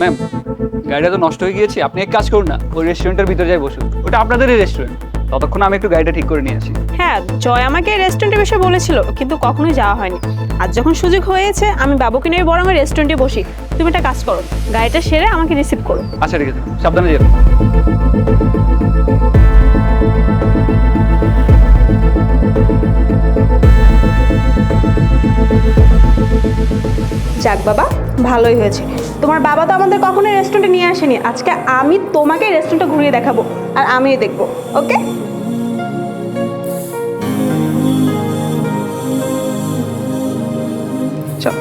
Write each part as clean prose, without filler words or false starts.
Ma'am, গাড়িটা তো নষ্ট হয়ে গিয়েছে, আপনি এক কাজ করুন না, ওই রেস্টুরেন্টের ভিতরে যাই বসুন, ওটা আপনাদেরই রেস্টুরেন্ট। ততক্ষণ আমি একটু গাড়িটা ঠিক করে নিয়ে আসি। হ্যাঁ, জয় আমাকে রেস্টুরেন্টের বিষয়ে বলেছিল, কিন্তু কখনোই যাওয়া হয়নি। আজ যখন সুযোগ হয়েছে, আমি বাবুকে নিয়ে বরং রেস্টুরেন্টে বসি। তুমি একটা কাজ করো, গাড়িটা সেরে আমাকে রিসিভ করো। আচ্ছা ঠিক আছে, সাবধানে যাবেন। যাক বাবা, ভালোই হয়েছে। তোমার বাবা তো আমাদের কখনোই রেস্টুরেন্টে নিয়ে আসেনি, আজকে আমি তোমাকে রেস্টুরেন্টটা ঘুরিয়ে দেখাবো, আর আমিও দেখবো। ওকে? চল।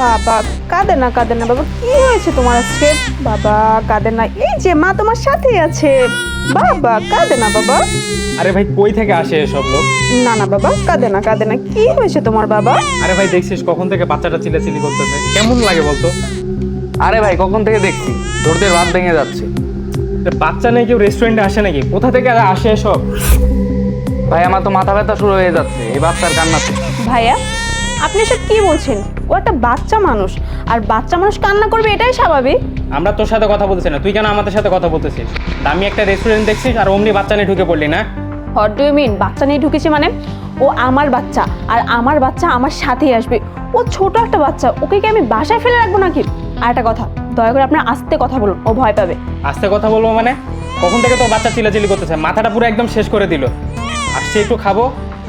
বাবা কাঁদে না, কাঁদে না বাবা, কি হয়েছে তোমার আজকে? বাবা কাঁদে না, এই যে মা তোমার সাথেই আছে। বাবা কাঁদে না বাবা। আরে ভাই, কই থেকে আসে এসব লোক? না না বাবা, কাঁদে না, কাঁদে না। কি হয়েছে তোমার বাবা? আরে ভাই, দেখছিস কখন থেকে বাচ্চাটা চিল্লাচিল্লি করতেছে, কেমন লাগে বলতো? আরে ভাই, কখন থেকে দেখছি ধরতে রাত ভেঙে যাচ্ছে। বাচ্চা নেই, কেউ রেস্টুরেন্টে আসে নাকি? কোথা থেকে আসে এসব? ভাই, আমার তো মাথা ব্যথা শুরু হয়ে যাচ্ছে এই বাচ্চার কান্নাতে। ভাইয়া, আপনি এসব কি বলছেন? ও একটা বাচ্চা মানুষ, আর বাচ্চা মানুষ কান্না করবে, এটাই স্বাভাবিক। আমরা তোর সাথে কথা বলতেছি না, তুই কেন আমাদের সাথে কথা বলতেছিস? দামি একটা রেস্টুরেন্ট দেখছিস আর অমনি বাচ্চা নিয়ে ঢুকে পড়লি না? হোয়াট ডু ইউ মিন বাচ্চা নিয়ে ঢুকেছে মানে? ও আমার বাচ্চা, আর আমার বাচ্চা আমার সাথেই আসবে। ও ছোট একটা বাচ্চা, ওকে কি আমি বাসায় ফেলে রাখবো নাকি? আর একটা কথা, দয়া করে আপনার আস্তে কথা বলুন, ও ভয় পাবে। আস্তে কথা বলবো মানে? কখন থেকে তোর বাচ্চা চিল্লাচিল্লি করতেছে, মাথাটা পুরো একদম শেষ করে দিল। আসছে একটু খাবো,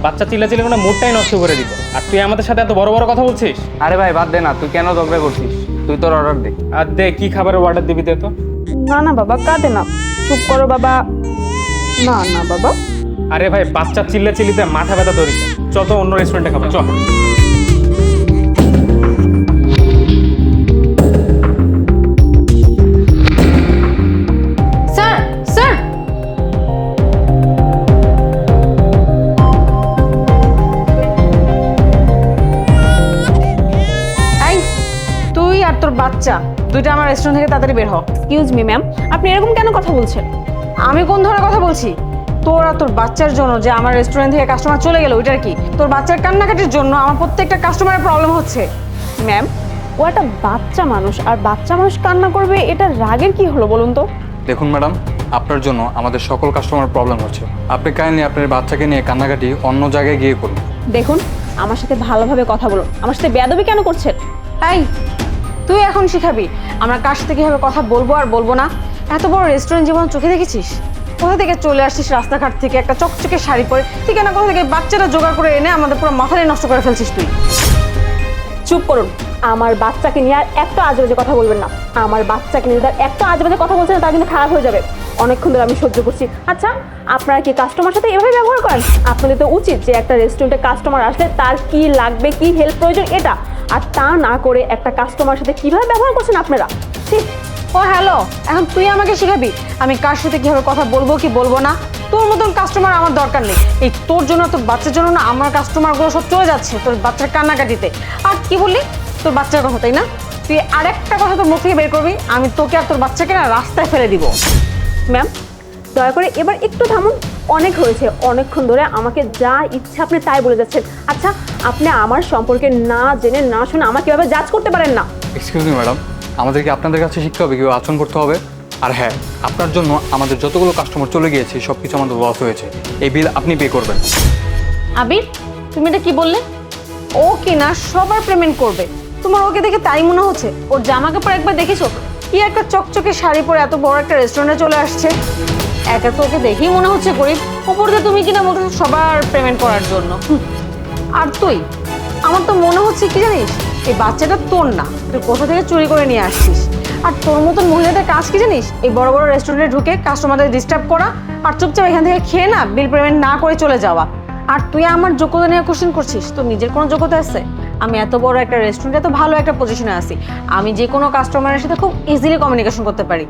বাচ্চা চিল্লাচিল্লি করে মুডটাই নষ্ট করে দিল। আর তুই আমাদের সাথে এত বড় বড় কথা বলছিস? আরে ভাই বাদ দে না, তুই কেন ঝগড়া করছিস? তুই তোর অর্ডার দে। আর দে, কি খাবারের অর্ডার দিবি দে তো। না না বাবা, কাঁদে না, চুপ করো বাবা। না না বাবা। আরে ভাই, বাচ্চা চিল্লাচিল্লিতে মাথা ব্যথা ধরেছে, চল তো অন্য রেস্টুরেন্টে খাবো, চল। Sir, sir. এই, তুই আর তোর বাচ্চা দুইটা আমার রেস্টুরেন্ট থেকে তাড়াতাড়ি বের হ। এক্সকিউজ মি ম্যাম, আপনি এরকম কেন কথা বলছেন? আমি কোন ধরনের কথা বলছি? তোর আর তোর বাচ্চার জন্য যে আমার রেস্টুরেন্ট থেকে কাস্টমার চলে গেল, ওইটার কি? তোর বাচ্চার কান্নাকাটির জন্য আমার প্রত্যেকটা কাস্টমারের প্রবলেম হচ্ছে। ম্যাম, ও একটা বাচ্চা মানুষ, আর বাচ্চা মানুষ কান্না করবে, এটা রাগের কি হলো বলুন তো? দেখুন ম্যাডাম, আপনার জন্য আমাদের সকল কাস্টমার প্রবলেম হচ্ছে। আপনি কাইন্ডলি আপনার বাচ্চাকে নিয়ে কান্নাকাটি অন্য জায়গায় গিয়ে করুন। দেখুন, আমার সাথে ভালোভাবে কথা বলুন, আমার সাথে বেয়াদবি কেন করছেন? এই, তুই এখন শিখাবি আমরা কার সাথে কিভাবে কথা বলবো আর বলবো না? এত বড় রেস্টুরেন্ট জীবন চোখে দেখেছিস? কোথা থেকে চলে আসছিস রাস্তাঘাট থেকে একটা চকচকে শাড়ি পরে, ঠিক না? কোথা থেকে বাচ্চাটা জোগাড় করে এনে আমাদের পুরো মাথায় নষ্ট করে ফেলছিস তুই। চুপ করুন, আমার বাচ্চাকে নিয়ে আর একটা আজে বাজে কথা বলবেন না। আমার বাচ্চাকে নিয়ে তার একটা আজে বাজে কথা বলছেন, তা কিন্তু খারাপ হয়ে যাবে। অনেকক্ষণ ধরে আমি সহ্য করছি। আচ্ছা, আপনারা কি কাস্টমার সাথে এভাবে ব্যবহার করেন? আপনাদের তো উচিত যে একটা রেস্টুরেন্টে কাস্টমার আসলে তার কি লাগবে, কি হেল্প প্রয়োজন, এটা। আর তা না করে একটা কাস্টমার সাথে কিভাবে ব্যবহার করছেন আপনারা? ঠিক। ও হ্যালো, এখন তুই আমাকে শিখাবি আমি কার সাথে কিভাবে কথা বলবো কি বলবো না? তোর মতন কাস্টমার আমার দরকার নেই। এই তোর জন্য, তোর বাচ্চার জন্য না আমার কাস্টমারগুলো সব চলে যাচ্ছে তোর বাচ্চার কান্নাকাটিতে। আর কি বললি? তোর বাচ্চার কথা, তাই না? তুই আরেকটা কথা তোর মুখ থেকে বের করবি, আমি তোকে আর তোর বাচ্চাকে না রাস্তায় ফেলে দিব। ম্যাম, দয়া করে এবার একটু থামুন। অনেক হয়েছে, অনেকক্ষণ ধরে আমাকে যা ইচ্ছা আপনি তাই বলে যাচ্ছেন। আচ্ছা, আপনি আমার সম্পর্কে না জেনে না শুনে আমাকে এভাবে জাজ করতে পারেন না। এক্সকিউজ মি ম্যাডাম, আমাদেরকে আপনাদের কাছে শিখতে হবে কীভাবে আচরণ করতে হবে। আর হ্যাঁ, আপনার জন্য আমাদের যতগুলো কাস্টমার চলে গিয়েছে সব কিছু আমাদের লস হয়েছে, এই বিল আপনি পে করবেন। আবির, তুমি এটা কি বললে? ও কি না সবার পেমেন্ট করবে? তোমার ওকে দেখে তাই মনে হচ্ছে? ওর জামা কাপড় একবার দেখেছো? কি একটা চকচকে শাড়ি পরে এত বড় একটা রেস্টুরেন্টে চলে আসছে। একা তো ওকে দেখেই মনে হচ্ছে গরিব, ওপর দিয়ে তুমি কিনা বলতেছো সবার পেমেন্ট করার জন্য। আর তুই, আমার তো মনে হচ্ছে কি জানিস, এই বাচ্চাটা তোর না, তুই কোথা থেকে চুরি করে নিয়ে আসছিস। আর তোর মতন মহিলাদের কাজ কি জানিস? এই বড় বড় রেস্টুরেন্টে ঢুকে কাস্টমারদের ডিস্টার্ব করা, আর চুপচাপ এখান থেকে খেয়ে না বিল পেমেন্ট না করে চলে যাওয়া। আর তুই আমার যোগ্যতা নিয়ে কোশ্চেন করছিস? তোর নিজের কোনো যোগ্যতা আছে? আমি এত বড় একটা রেস্টুরেন্টে এত ভালো একটা পজিশনে আছি, আমি যে কোনো কাস্টমারের সাথে খুব ইজিলি কমিউনিকেশন করতে পারি।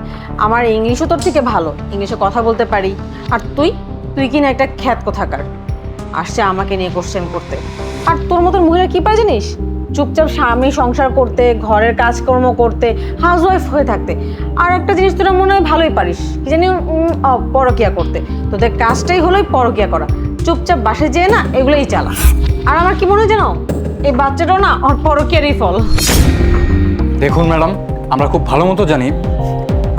আমার ইংলিশও তোর থেকে ভালো, ইংলিশে কথা বলতে পারি। আর তুই তুই কিনা একটা খ্যাত কোথাকার আসছে আমাকে নিয়ে কোশ্চেন করতে। আর তোর মতন মহিলা কি পায় জানিস? চুপচাপ স্বামী সংসার করতে, ঘরের কাজকর্ম করতে, হাউসওয়াইফ হয়ে থাকতে। আর একটা জিনিস তোরা মনে হয় ভালোই পারিস, কি জানি পরকিয়া করতে। তোদের কাজটাই হলো পরকিয়া করা। চুপচাপ বাসে যেয়ে না এগুলোই চালা। আর আমার কি মনে হয় জানো, এই বাচ্চাটাও না ওর পরকিয়ারই ফল। দেখুন ম্যাডাম, আমরা খুব ভালো মতো জানি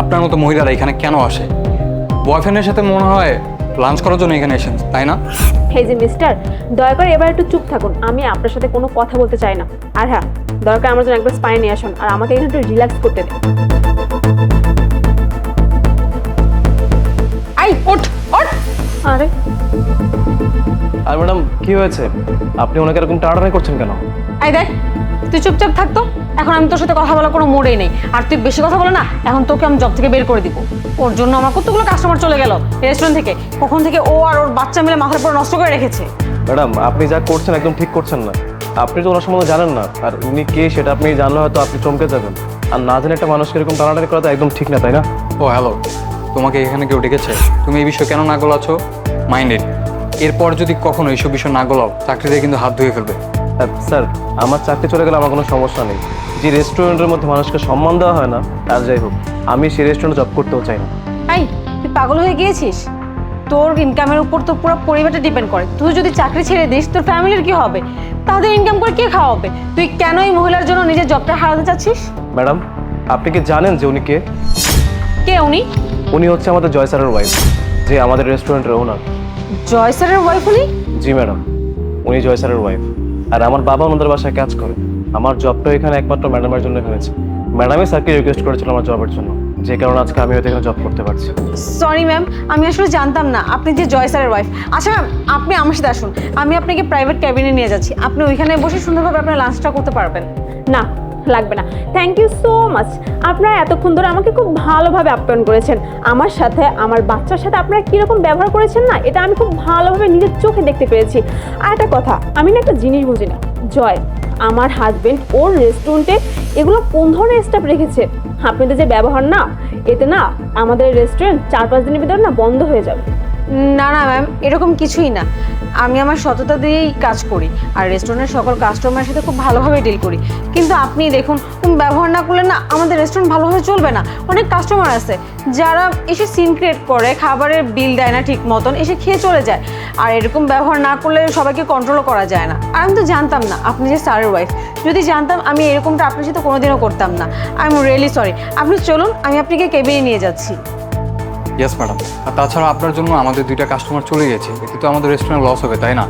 আপনার মতো মহিলারা এখানে কেন আসে। বয়ফ্রেন্ডের সাথে মনে হয় লাঞ্চ করার জন্য এখানে এসেছেন, তাই না? এই যে মিস্টার, দয়া করে এবার একটু চুপ থাকুন। আমি আপনার সাথে কোনো কথা বলতে চাই না। আর হ্যাঁ, দরকার আমার জন্য একবার স্পাই নিয়ে আসুন আর আমাকে এখানে একটু রিল্যাক্স করতে দিন। আই ওঠ ওঠ। আরে আর ম্যাডাম কি হয়েছে, আপনি ওনাকে এরকম টানাটানি করছেন কেন? এই দেখ, তুই চুপচাপ থাকতো। এখন আমি তোর সাথে কথা বলার কোনো মোড়েই নেই। আর তুই বেশি কথা বলে না, এখন তোকে আমি জব থেকে বের করে দিব। ওর জন্য আমার কতগুলো কাস্টমার চলে গেল রেস্টুরেন্ট থেকে। কখন থেকে ও আর ওর বাচ্চা মিলে মাথার উপর নষ্ট করে রেখেছে। ম্যাডাম আপনি যা করছেন একদম ঠিক করছেন না। আপনি তো ওনার সম্বন্ধে জানেন না, আর উনি কে সেটা আপনি জানলে হয়তো আপনি চমকে যাবেন। আর না জানে একটা মানুষকে এরকম টানাটানি করা তো একদম ঠিক না, তাই না? ও হ্যালো, তোমাকে এখানে কেউ ডেকেছে? তুমি এই বিষয়ে কেন না গোলাচ্ছ? মাইন্ডেড, এরপর যদি কখনো এইসব বিষয় না গোলাও, চাকরিতে কিন্তু হাত ধুয়ে ফেলবে। স্যার, আমার চাকরি চলে গেলে আমার কোনো সমস্যা নেই। যে রেস্টুরেন্টের মধ্যে মানুষকে সম্মান দেওয়া হয় না, আর যাই হোক, আমি সেই রেস্টুরেন্টে জব করতেও চাই না। এই, তুই পাগল হয়ে গিয়েছিস? তোর ইনকামের উপর তো পুরো পরিবারটা ডিপেন্ড করে। তুই যদি চাকরি ছেড়ে দিস, তোর ফ্যামিলির কি হবে? তাদের ইনকাম করে কে খাওয়াবে? তুই কেন এই মহিলার জন্য নিজের জবটা হারাতে চাচ্ছিস? ম্যাডাম আপনি কি জানেন যে উনি কে? কে উনি? উনি হচ্ছে আমাদের জয় স্যারের ওয়াইফ, যে আমাদের রেস্টুরেন্টের ওনার। জয় স্যারের ওয়াইফ উনি? জি ম্যাডাম, উনি জয় স্যারের ওয়াইফ। আর আমার বাবা ওনাদের বাসায় কাজ করে। আমার জবটা এখানে একমাত্র ম্যাডামের জন্য হয়েছে। ম্যাডামই স্যারকে রিকোয়েস্ট করেছিল আমার জবের জন্য, যে কারণে আজকে আমি হয়তো এখানে জব করতে পারছি। সরি ম্যাম, আমি আসলে জানতাম না আপনি যে জয় স্যারের ওয়াইফ। আচ্ছা ম্যাম, আপনি আমার সাথে আসুন, আমি আপনাকে প্রাইভেট ক্যাবিনে নিয়ে যাচ্ছি। আপনি ওইখানে বসে সুন্দরভাবে আপনার লাঞ্চটা করতে পারবেন। না, লাগবে না। Thank you so much. আপনারা এতক্ষণ ধরে আমাকে খুব ভালোভাবে আপ্যায়ন করেছেন। আমার সাথে, আমার বাচ্চার সাথে আপনারা কীরকম ব্যবহার করেছেন না, এটা আমি খুব ভালোভাবে নিজের চোখে দেখতে পেরেছি। আর একটা কথা, আমি না একটা জিনিস বুঝি না, জয় আমার হাজবেন্ড ওর রেস্টুরেন্টে এগুলো কোন ধরনের স্টাফ রেখেছে? আপনাদের যে ব্যবহার না, এতে না আমাদের রেস্টুরেন্ট 4-5 দিনের ভিতরে না বন্ধ হয়ে যাবে। না না ম্যাম, এরকম কিছুই না। আমি আমার সততা দিয়েই কাজ করি আর রেস্টুরেন্টের সকল কাস্টমারের সাথে খুব ভালোভাবে ডিল করি। কিন্তু আপনি দেখুন, ব্যবহার না করলে না আমাদের রেস্টুরেন্ট ভালোভাবে চলবে না। অনেক কাস্টমার আছে যারা এসে সিন ক্রিয়েট করে, খাবারের বিল দেয় না ঠিক মতন, এসে খেয়ে চলে যায়। আর এরকম ব্যবহার না করলে সবাইকে কন্ট্রোলও করা যায় না। আর আমি তো জানতাম না আপনি যে স্যারের ওয়াইফ। যদি জানতাম, আমি এরকমটা আপনার সাথে কোনোদিনও করতাম না। I am really sorry. আপনি চলুন, আমি আপনাকে কেবিনে নিয়ে যাচ্ছি। Yes madam. আর তাছাড়াও আপনার জন্য আমাদের 2টা কাস্টমার চলে গেছে, এতে তো আমাদের রেস্টুরেন্ট লস হবে, তাই না?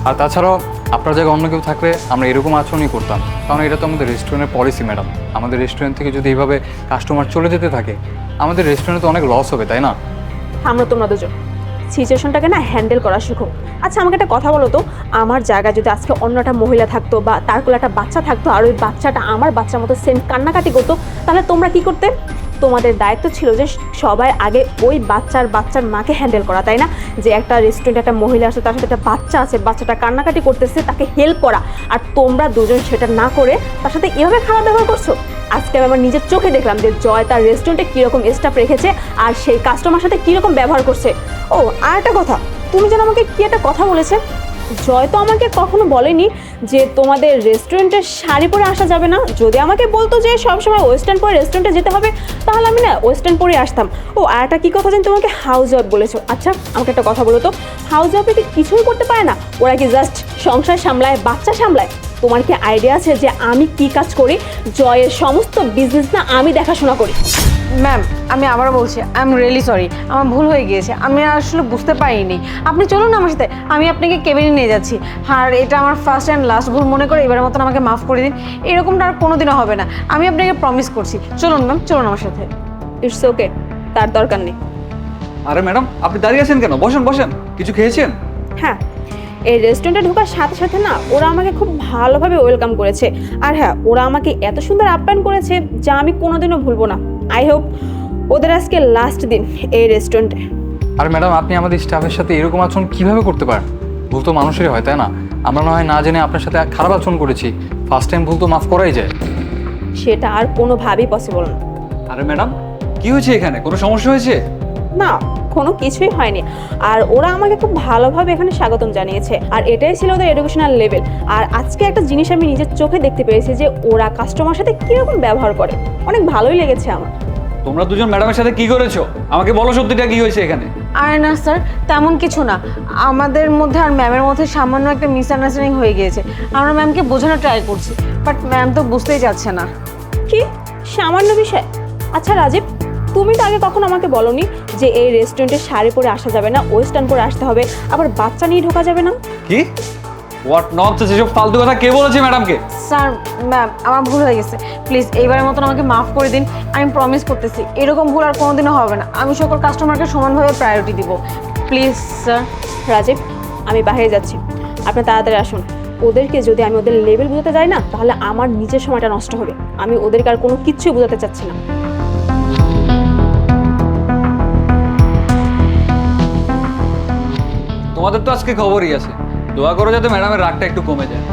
আর তাছাড়াও আপনার জায়গায় অন্য কেউ থাকলে আমরা এরকম আচরণই করতাম, কারণ এটা তো আমাদের রেস্টুরেন্টের পলিসি ম্যাডাম। আমাদের রেস্টুরেন্ট থেকে যদি এইভাবে কাস্টমার চলে যেতে থাকে, আমাদের রেস্টুরেন্টে তো অনেক লস হবে, তাই না? আমরা তোমরা দুজন সিচুয়েশনটাকে না হ্যান্ডেল করা শিখো। আচ্ছা আমাকে একটা কথা বলো তো, আমার জায়গায় যদি আজকে অন্য একটা মহিলা থাকতো বা তার কোলে একটা বাচ্চা থাকতো আর ওই বাচ্চাটা আমার বাচ্চার মতো সেম কান্নাকাটি করতো, তাহলে তোমরা কি করতে? তোমাদের দায়িত্ব ছিল যে সবার আগে ওই বাচ্চার মাকে হ্যান্ডেল করা, তাই না? যে একটা রেস্টুরেন্টে একটা মহিলা আছে, তার সাথে একটা বাচ্চা আছে, বাচ্চাটা কান্নাকাটি করতেছে, তাকে হেল্প করা। আর তোমরা দুজন সেটা না করে তার সাথে এভাবে খারাপ ব্যবহার করছো। আজকে আমি আমার নিজের চোখে দেখলাম যে জয় তার রেস্টুরেন্টে কীরকম স্টাফ রেখেছে আর সেই কাস্টমার সাথে কীরকম ব্যবহার করছে। ও আর একটা কথা, তুমি যেন আমাকে কি একটা কথা বলেছে, জয় তো আমাকে কখনো বলেনি যে তোমাদের রেস্টুরেন্টে শাড়ি পরে আসা যাবে না। যদি আমাকে বলতো যে সবসময় ওয়েস্টার্ন পরে রেস্টুরেন্টে যেতে হবে, তাহলে আমি না ওয়েস্টার্ন পরে আসতাম। ও আর একটা কী কথা জানি, তোমাকে হাউস ওয়াইফ বলেছো। আচ্ছা আমাকে একটা কথা বলো তো, হাউস ওয়াইফে কি কিছুই করতে পারে না? ওরা কি জাস্ট সংসার সামলায়, বাচ্চা সামলায়? তোমার কি আইডিয়া আছে যে আমি কি কাজ করি? জয়ের সমস্ত বিজনেস না আমি দেখাশোনা করি। ম্যাম, আমি আবারও বলছি, আই এম রিয়েলি সরি। আমার ভুল হয়ে গিয়েছে, আমি আসলে বুঝতে পারিনি। আপনি চলুন আমার সাথে, আমি আপনাকে কেবিনে নিয়ে যাচ্ছি। আর এটা আমার ফার্স্ট অ্যান্ড লাস্ট ভুল মনে করে এবারের মতন আমাকে মাফ করে দিন। এরকমটা আর কোনোদিনও হবে না, আমি আপনাকে প্রমিস করছি। চলুন ম্যাম, চলুন আমার সাথে। ইটস ওকে, তার দরকার নেই। আরে ম্যাডাম, আপনি দাঁড়িয়ে আছেন কেন? বসেন বসেন। কিছু খেয়েছেন? হ্যাঁ, এই রেস্টুরেন্টে ঢোকার সাথে সাথে না ওরা আমাকে খুব ভালোভাবে ওয়েলকাম করেছে। আর হ্যাঁ, ওরা আমাকে এত সুন্দর আপ্যায়ন করেছে যা আমি কোনোদিনও ভুলবো না। আই হোপ ওদের আজকে লাস্ট দিন এই রেস্টুরেন্টে। আর ম্যাডাম, আপনি আমাদের স্টাফের সাথে এরকম আচরণ কীভাবে করতে পারেন? ভুল তো মানুষেরই হয়, তাই না? আমরা না হয় না জেনে আপনার সাথে খারাপ আচরণ করেছি, ফার্স্ট টাইম ভুল তো মাফ করাই যায়। সেটা আর কোনোভাবেই পসিবল না। আরে ম্যাডাম, কি হয়েছে এখানে? কোনো সমস্যা হয়েছে? না, কোনো কিছুই হয়নি। আর ওরা আমাকে খুব ভালোভাবে এখানে স্বাগতম জানিয়েছে, আর এটাই ছিল ওদের এডুকেশনাল লেভেল। আর আজকে একটা জিনিস আমি নিজের চোখে দেখতে পেরেছি যে ওরা কাস্টমার সাথে কীরকম ব্যবহার করে, অনেক ভালোই লেগেছে আমার। তোমরা দুজন ম্যাডামের সাথে কি করেছো আমাকে বলো, সত্যিটা কি হয়েছে এখানে? আরে না স্যার, তেমন কিছু না। আমাদের মধ্যে আর ম্যামের মধ্যে সামান্য একটা মিসআন্ডারস্ট্যান্ডিং হয়ে গিয়েছে। আমরা ম্যামকে বোঝানোর ট্রাই করছি, বাট ম্যাম তো বুঝতেই চাচ্ছে না। কি সামান্য বিষয়? আচ্ছা রাজীব, তুমি তো আগে কখনো আমাকে বলোনি যে এই রেস্টুরেন্টে শাড়ি পরে আসা যাবে না, ওয়েস্টার্ন পরে আসতে হবে, আবার বাচ্চা নিয়ে ঢোকা যাবে না। কি হোয়াট ননসেন্স, এসব ফালতু কথা কে বলেছে ম্যাডামকে? স্যার ম্যাম, আমার ভুল হয়ে গেছে, প্লিজ এইবারের মতন আমাকে মাফ করে দিন। আমি প্রমিস করতেছি এরকম ভুল আর কোনোদিনও হবে না। আমি সকল কাস্টমারকে সমানভাবে প্রায়োরিটি দিব, প্লিজ স্যার। রাজীব, আমি বাইরে যাচ্ছি, আপনি তাড়াতাড়ি আসুন। ওদেরকে যদি আমি ওদের লেভেল বোঝাতে যাই না, তাহলে আমার নিজের সময়টা নষ্ট হবে। আমি ওদেরকে আর কোনো কিচ্ছুই বোঝাতে চাচ্ছি না। তোমাদের তো আজকে খবরই আছে, দোয়া করো যাতে ম্যাডামের রাগটা একটু কমে যায়।